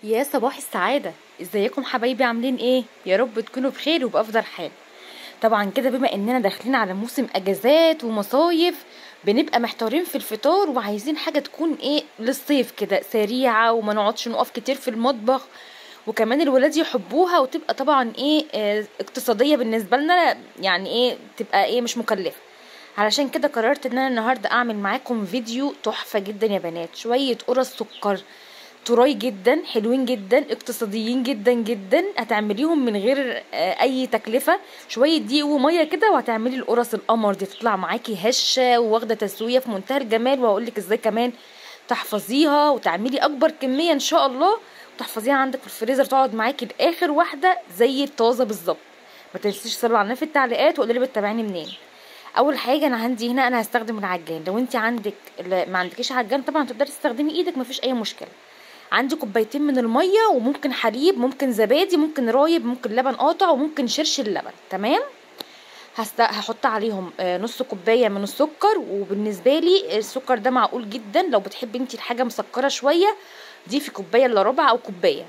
يا صباح السعادة، ازيكم حبايبي؟ عاملين ايه؟ يا رب تكونوا بخير وبأفضل حال. طبعا كده بما اننا داخلين على موسم اجازات ومصايف، بنبقى محتارين في الفطار وعايزين حاجة تكون ايه للصيف كده سريعة وما نقعدش نقف كتير في المطبخ، وكمان الولاد يحبوها وتبقى طبعا ايه اقتصادية بالنسبة لنا، يعني ايه تبقى ايه مش مكلفة. علشان كده قررت ان انا النهارده اعمل معاكم فيديو تحفة جدا يا بنات. شوية قرص سكر طراي جدا، حلوين جدا، اقتصاديين جدا جدا، هتعمليهم من غير اي تكلفة. شوية دقيق ومية كده وهتعملي القرص القمر دي، تطلع معاكي هشة وواخدة تسوية في منتهى الجمال. وهقولك ازاي كمان تحفظيها وتعملي اكبر كمية ان شاء الله، وتحفظيها عندك في الفريزر تقعد معاكي لاخر واحدة زي الطازة بالظبط. ما تنسيش تصلوا على في التعليقات وقولي لي بتتابعيني منين. اول حاجه انا عندي هنا انا هستخدم العجان. لو انت عندك ما عندكيش عجان طبعا تقدري تستخدمي ايدك، مفيش اي مشكله. عندي كوبايتين من الميه، وممكن حليب، ممكن زبادي، ممكن رايب، ممكن لبن قاطع، وممكن شرش اللبن. تمام. هحط عليهم نص كوبايه من السكر، وبالنسبه لي السكر ده معقول جدا. لو بتحبي انت الحاجه مسكره شويه ضيفي كوبايه الا ربع او كوبايه.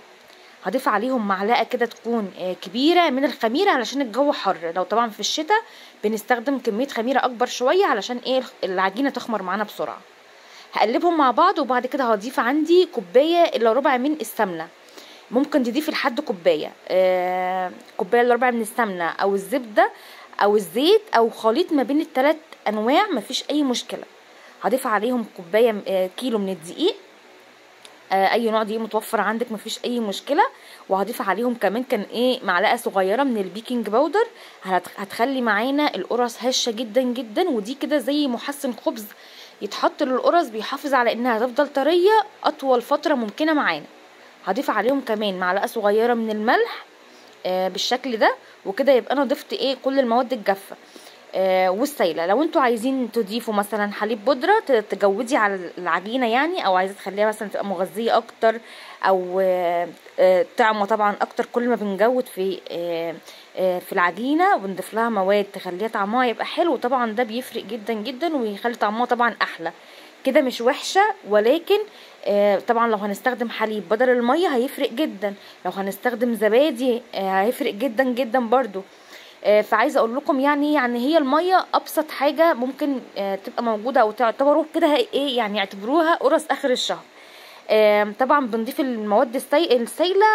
هضيف عليهم معلقه كده تكون كبيره من الخميره علشان الجو حر. لو طبعا في الشتاء بنستخدم كميه خميره اكبر شويه علشان ايه العجينه تخمر معانا بسرعه. هقلبهم مع بعض، وبعد كده هضيف عندي كوبايه الا ربع من السمنه. ممكن تضيفي لحد كوبايه كوبايه الا ربع من السمنه او الزبده او الزيت او خليط ما بين الثلاث انواع، مفيش اي مشكله. هضيف عليهم كوبايه كيلو من الدقيق، اي نوع دقيق متوفر عندك مفيش اي مشكله. وهضيف عليهم كمان كان ايه معلقه صغيره من البيكنج باودر. هتخلي معانا القرص هشه جدا جدا، ودي كده زي محسن خبز يتحط للقرص، بيحافظ على انها تفضل طريه اطول فتره ممكنه معانا. هضيف عليهم كمان معلقه صغيره من الملح بالشكل ده، وكده يبقى انا ضفت ايه كل المواد الجافه والسايله. لو انتوا عايزين تضيفوا مثلا حليب بودره تجودي على العجينه يعني، او عايزه تخليها مثلا تبقى مغذيه اكتر، او طعمه طبعا اكتر. كل ما بنجود في العجينه ونضيف لها مواد تخليها طعمها يبقى حلو، طبعا ده بيفرق جدا جدا ويخلي طعمها طبعا احلى. كده مش وحشه، ولكن طبعا لو هنستخدم حليب بدل الميه هيفرق جدا. لو هنستخدم زبادي هيفرق جدا جدا برضو. فعايزه اقول لكم يعني هي الميه ابسط حاجه ممكن تبقى موجوده، او تعتبروا كده ايه يعني اعتبروها قرص اخر الشهر. طبعا بنضيف المواد السائله.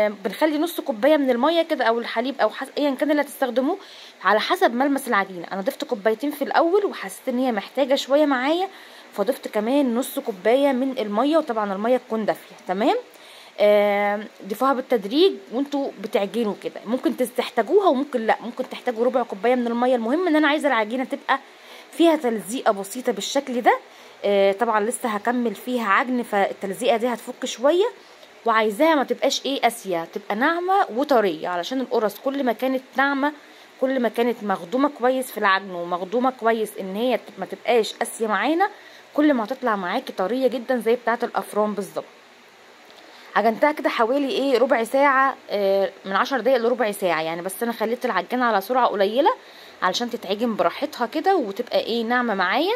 بنخلي نص كوبايه من الميه كده او الحليب او ايا كان اللي هتستخدموه على حسب ملمس العجينه. انا ضفت كوبايتين في الاول وحسيت ان هي محتاجه شويه معايا، فضفت كمان نص كوبايه من الميه، وطبعا الميه تكون دافيه. تمام. ضيفوها بالتدريج وانتوا بتعجنوا كده. ممكن تحتاجوها وممكن لا، ممكن تحتاجوا ربع كوبايه من الميه. المهم ان انا عايزه العجينه تبقى فيها تلزيقه بسيطه بالشكل ده. طبعا لسه هكمل فيها عجن، فالتلزيقه دي هتفك شويه، وعايزاها ما تبقاش ايه قاسيه، تبقى ناعمه وطريه. علشان القرص كل ما كانت ناعمه كل ما كانت مخدومه كويس في العجن، ومخدومه كويس ان هي ما تبقاش قاسيه معانا، كل ما هتطلع معاكي طريه جدا زي بتاعه الافران بالظبط. عجنتها كده حوالي ايه ربع ساعة، من 10 دقايق لربع ساعة يعني. بس انا خليت العجانة على سرعة قليلة علشان تتعجن براحتها كده وتبقى ايه ناعمة معايا.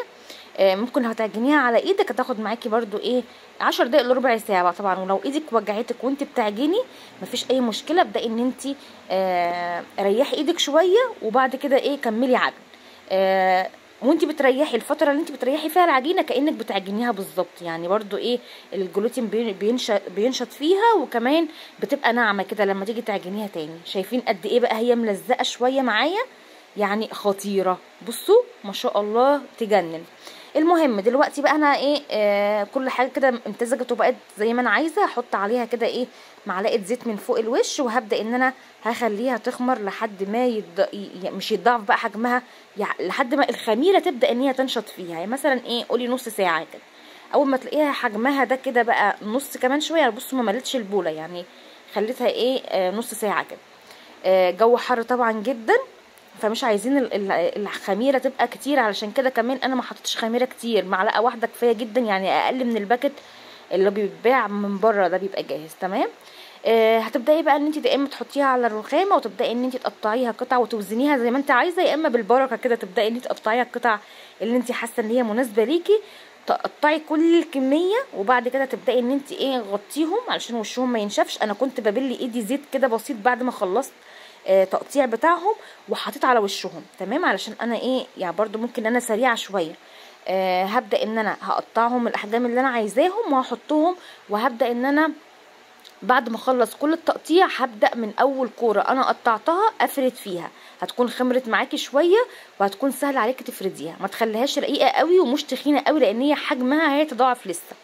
ممكن هتعجنيها على ايدك هتاخد معاكي برضو ايه 10 دقايق لربع ساعة بقى طبعا. ولو ايدك وجعتك وانت بتعجني مفيش اي مشكلة، ابدأي ان انت ريحي ايدك شوية، وبعد كده ايه كملي عجن. وانت بتريحي الفتره اللي انت بتريحي فيها العجينه كانك بتعجنيها بالظبط يعني. برضو ايه الجلوتين بينشط فيها، وكمان بتبقى ناعمه كده لما تيجي تعجنيها تاني. شايفين قد ايه بقى هي ملزقه شويه معايا، يعني خطيره. بصوا ما شاء الله تجنن. المهم دلوقتي بقى انا ايه كل حاجه كده امتزجت وبقت زي ما انا عايزه. احط عليها كده ايه معلقه زيت من فوق الوش، وهبدا ان انا هخليها تخمر لحد ما مش يتضاعف بقى حجمها، يعني لحد ما الخميره تبدا ان هي تنشط فيها. يعني مثلا ايه قولي نص ساعه كده. اول ما تلاقيها حجمها ده كده بقى نص كمان شويه، بصوا ما ملتش البوله يعني، خليتها ايه نص ساعه كده. جو حر طبعا جدا، فمش عايزين الخميره تبقى كتير. علشان كده كمان انا ما حطيتش خميره كتير، معلقه واحده كفايه جدا يعني، اقل من الباكت اللي بيتباع من بره ده بيبقى جاهز. تمام. هتبداي بقى ان انت يا اما تحطيها على الرخامه وتبداي ان انت تقطعيها قطع وتوزنيها زي ما انت عايزه، يا اما بالبركه كده تبداي ان انت تقطعيها القطع اللي انت حاسه ان هي مناسبه ليكي. تقطعي كل الكميه، وبعد كده تبداي ان انت ايه غطيهم علشان وشهم ما ينشفش. انا كنت ببل ايدي زيت كده بسيط بعد ما خلصت تقطيع بتاعهم، وحطيت على وشهم تمام، علشان انا ايه يعني برضو ممكن انا سريعه شويه. هبدا ان انا هقطعهم الاحجام اللي انا عايزاهم وهحطهم، وهبدا ان انا بعد ما اخلص كل التقطيع هبدا من اول كوره انا قطعتها افرد فيها. هتكون خمرت معاكي شويه وهتكون سهل عليكي تفرديها، ما تخليهاش رقيقه قوي ومش تخينه قوي لان هي حجمها هيتضاعف لسه.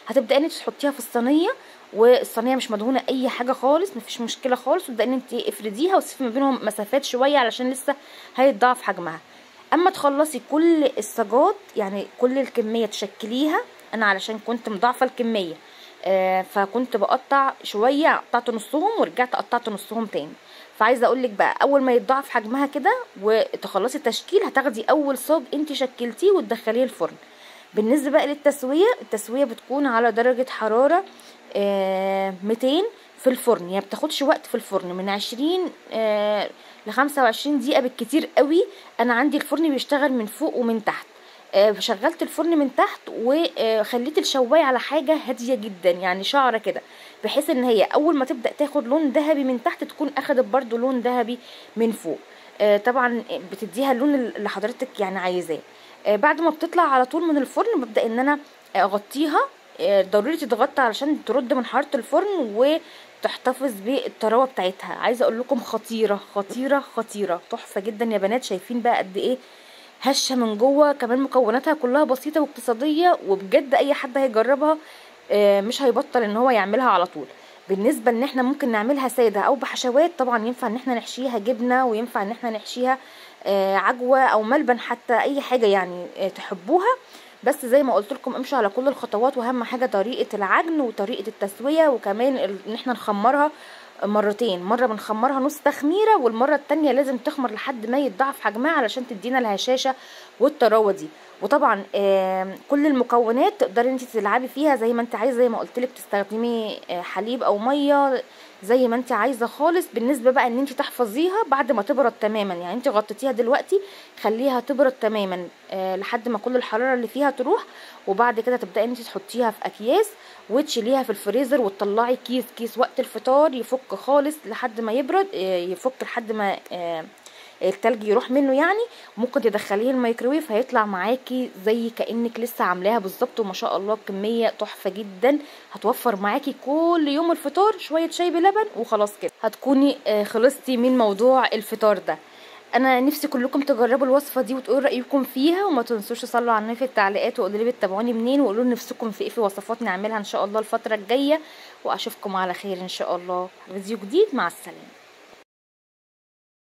هتبداي ان انت تحطيها في الصينيه، والصينيه مش مدهونه اي حاجه خالص، مفيش مشكله خالص، وتبداي ان انت افرديها وتسيبي ما بينهم مسافات شويه علشان لسه هيتضاعف حجمها. اما تخلصي كل السجات يعني كل الكميه تشكليها، انا علشان كنت مضاعفه الكميه فكنت بقطع شويه، قطعت نصهم ورجعت قطعت نصهم تاني. فعايزه اقول لك بقى اول ما يتضاعف حجمها كده وتخلصي التشكيل، هتاخدي اول صاج انت شكلتيه وتدخليه الفرن. بالنسبه بقى للتسويه، التسويه بتكون على درجه حراره 200 في الفرن، يعني بتاخدش وقت في الفرن من 20 ل 25 دقيقه بالكتير قوي. انا عندي الفرن بيشتغل من فوق ومن تحت، شغلت الفرن من تحت وخليت الشوايه على حاجه هاديه جدا يعني شعره كده، بحيث ان هي اول ما تبدا تاخد لون ذهبي من تحت تكون اخدت برضو لون ذهبي من فوق. طبعا بتديها اللون اللي حضرتك يعني عايزاه. بعد ما بتطلع على طول من الفرن ببدا ان انا اغطيها، ضروري تتغطى علشان ترد من حراره الفرن وتحتفظ بالطراوه بتاعتها. عايزه اقول لكم خطيره خطيره خطيره، تحفه جدا يا بنات. شايفين بقى قد ايه هشه من جوه، كمان مكوناتها كلها بسيطه واقتصاديه، وبجد اي حد هيجربها مش هيبطل ان هو يعملها على طول. بالنسبه ان احنا ممكن نعملها ساده او بحشوات، طبعا ينفع ان احنا نحشيها جبنه، وينفع ان احنا نحشيها عجوه او ملبن، حتى اي حاجه يعني تحبوها. بس زي ما قلت لكم امشوا على كل الخطوات، واهم حاجه طريقه العجن وطريقه التسويه، وكمان ان احنا نخمرها مرتين، مره بنخمرها نص تخميره، والمره التانية لازم تخمر لحد ما يتضاعف حجمها علشان تدينا الهشاشه والطراوه دي. وطبعا كل المكونات تقدري انت تلعبي فيها زي ما انت عايزه، زي ما قلت لك تستخدمي حليب او ميه زي ما انت عايزه خالص. بالنسبه بقى ان انت تحفظيها بعد ما تبرد تماما، يعني انت غطيتيها دلوقتي خليها تبرد تماما لحد ما كل الحراره اللي فيها تروح، وبعد كده تبداي انت تحطيها في اكياس وتشيليها في الفريزر، وتطلعي كيس وقت الفطار يفك خالص لحد ما يبرد، يفك لحد ما التلج يروح منه يعني. ممكن تدخليه الميكرويف هيطلع معاكي زي كأنك لسه عاملاها بالظبط، وما شاء الله بكمية تحفة جدا. هتوفر معاكي كل يوم الفطار شوية شاي بلبن وخلاص كده هتكوني خلصتي من موضوع الفطار ده. انا نفسي كلكم تجربوا الوصفه دي وتقولوا رايكم فيها، وما تنسوش تصلوا على النبي في التعليقات وقولوا لي بتتابعوني منين، وقولوا لي نفسكم في ايه في وصفات نعملها ان شاء الله الفتره الجايه. واشوفكم على خير ان شاء الله في فيديو جديد. مع السلامه.